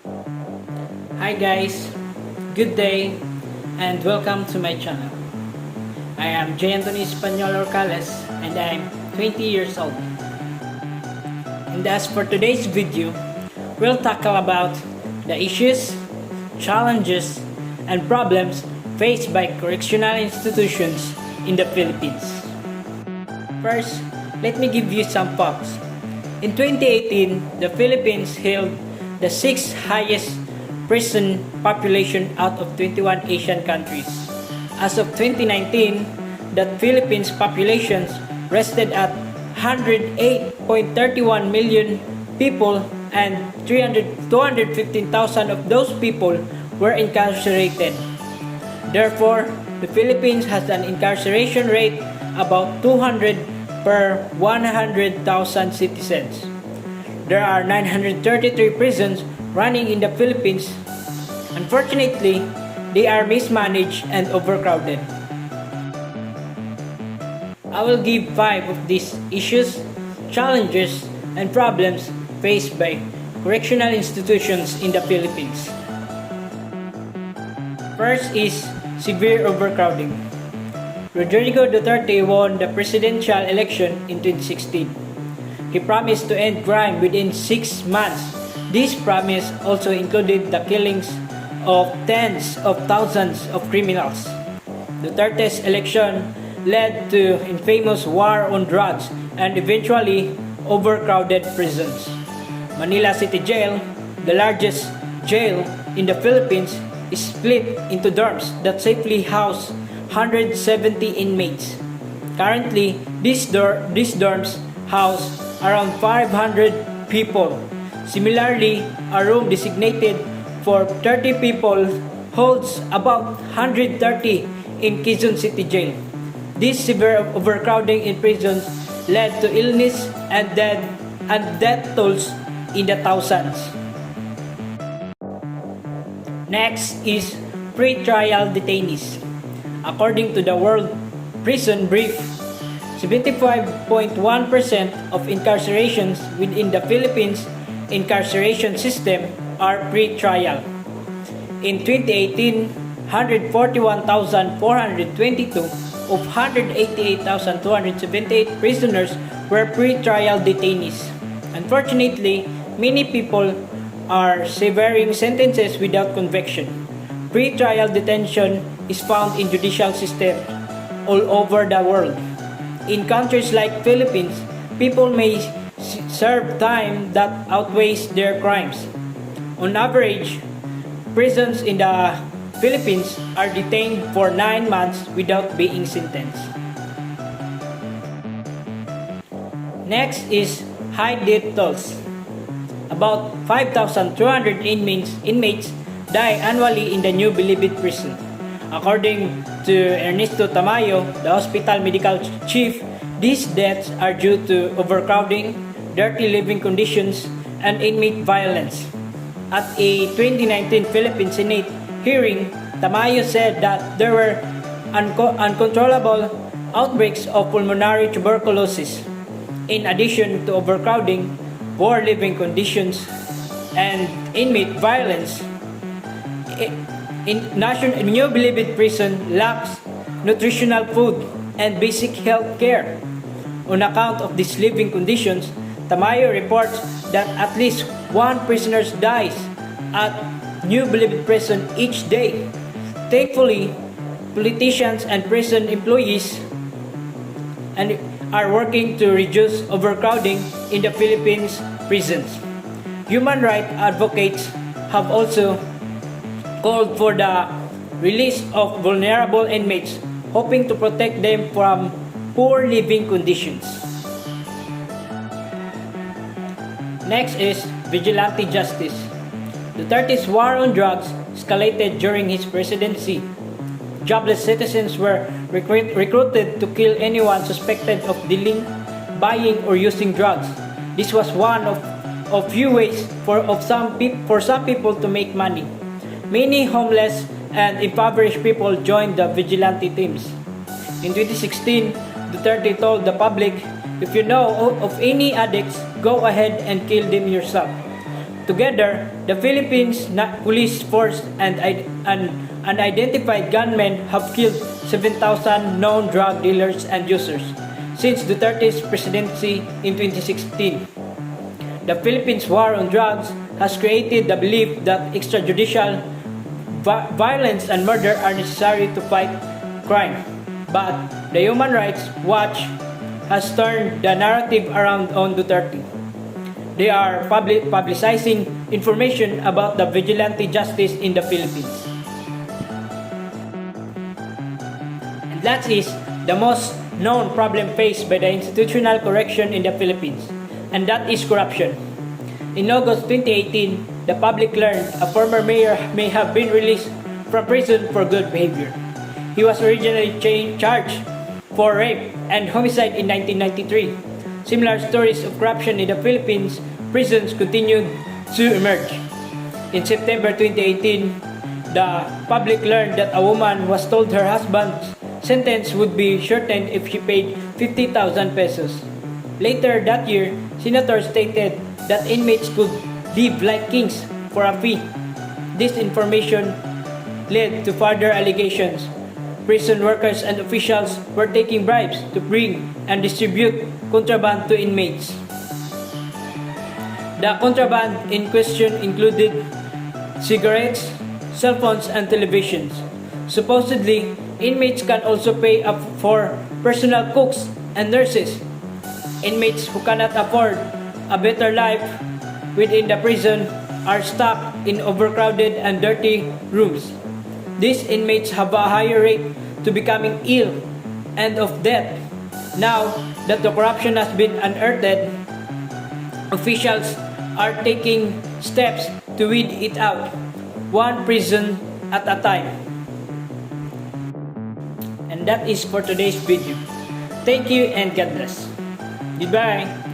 Hi guys, good day and welcome to my channel. I am J. Anthony Espanyol Orcales and I am 20 years old. And as for today's video, we'll tackle about the issues, challenges, and problems faced by correctional institutions in the Philippines. First, let me give you some facts. In 2018, the Philippines held the 6th highest prison population out of 21 Asian countries. As of 2019, the Philippines population rested at 108.31 million people and 215,000 of those people were incarcerated. Therefore, the Philippines has an incarceration rate about 200 per 100,000 citizens. There are 933 prisons running in the Philippines. Unfortunately, they are mismanaged and overcrowded. I will give 5 of these issues, challenges, and problems faced by correctional institutions in the Philippines. First is severe overcrowding. Rodrigo Duterte won the presidential election in 2016. He promised to end crime within 6 months. This promise also included the killings of tens of thousands of criminals. Duterte's election led to infamous war on drugs and eventually overcrowded prisons. Manila City Jail, the largest jail in the Philippines, is split into dorms that safely house 170 inmates. Currently, these dorms house around 500 people. Similarly, a room designated for 30 people holds about 130 in Quezon City Jail. This severe overcrowding in prisons led to illness and death tolls in the thousands. Next is pre-trial detainees. According to the World Prison Brief, 75.1% of incarcerations within the Philippines incarceration system are pre-trial. In 2018, 141,422 of 188,278 prisoners were pre-trial detainees. Unfortunately, many people are severing sentences without conviction. Pre-trial detention is found in judicial systems all over the world. In countries like Philippines, people may serve time that outweighs their crimes. On average, prisons in the Philippines are detained for 9 months without being sentenced. Next is high death tolls. About 5,200 inmates die annually in the New Bilibid prison. According to Ernesto Tamayo, the hospital medical chief, these deaths are due to overcrowding, dirty living conditions, and inmate violence. At a 2019 Philippine Senate hearing, Tamayo said that there were uncontrollable outbreaks of pulmonary tuberculosis. In addition to overcrowding, poor living conditions, and inmate violence, New Bilibid prison lacks nutritional food and basic health care. On account of these living conditions, Tamayo reports that at least one prisoner dies at New Bilibid prison each day. Thankfully, politicians and prison employees are working to reduce overcrowding in the Philippines prisons. Human rights advocates have also called for the release of vulnerable inmates, hoping to protect them from poor living conditions. Next is vigilante justice. Duterte's war on drugs escalated during his presidency. Jobless citizens were recruited to kill anyone suspected of dealing, buying, or using drugs. This was one of few ways for some people to make money. Many homeless and impoverished people joined the vigilante teams. In 2016, Duterte told the public, "If you know of any addicts, go ahead and kill them yourself." Together, the Philippines police force and unidentified gunmen have killed 7,000 known drug dealers and users since Duterte's presidency in 2016. The Philippines' war on drugs has created the belief that extrajudicial violence and murder are necessary to fight crime. But the Human Rights Watch has turned the narrative around on Duterte. They are publicizing information about the vigilante justice in the Philippines. And that is the most known problem faced by the institutional correction in the Philippines, and that is corruption. In August 2018, the public learned a former mayor may have been released from prison for good behavior. He was originally charged for rape and homicide in 1993. Similar stories of corruption in the Philippines prisons continued to emerge. In September 2018, the public learned that a woman was told her husband's sentence would be shortened if she paid 50,000 pesos. Later that year, senators stated that inmates could live like kings for a fee. This information led to further allegations. Prison workers and officials were taking bribes to bring and distribute contraband to inmates. The contraband in question included cigarettes, cell phones, and televisions. Supposedly, inmates can also pay up for personal cooks and nurses. Inmates who cannot afford a better life within the prison are stuck in overcrowded and dirty rooms. These inmates have a higher rate to becoming ill and of death. Now that the corruption has been unearthed, officials are taking steps to weed it out, one prison at a time. And that is for today's video. Thank you and God bless. Goodbye.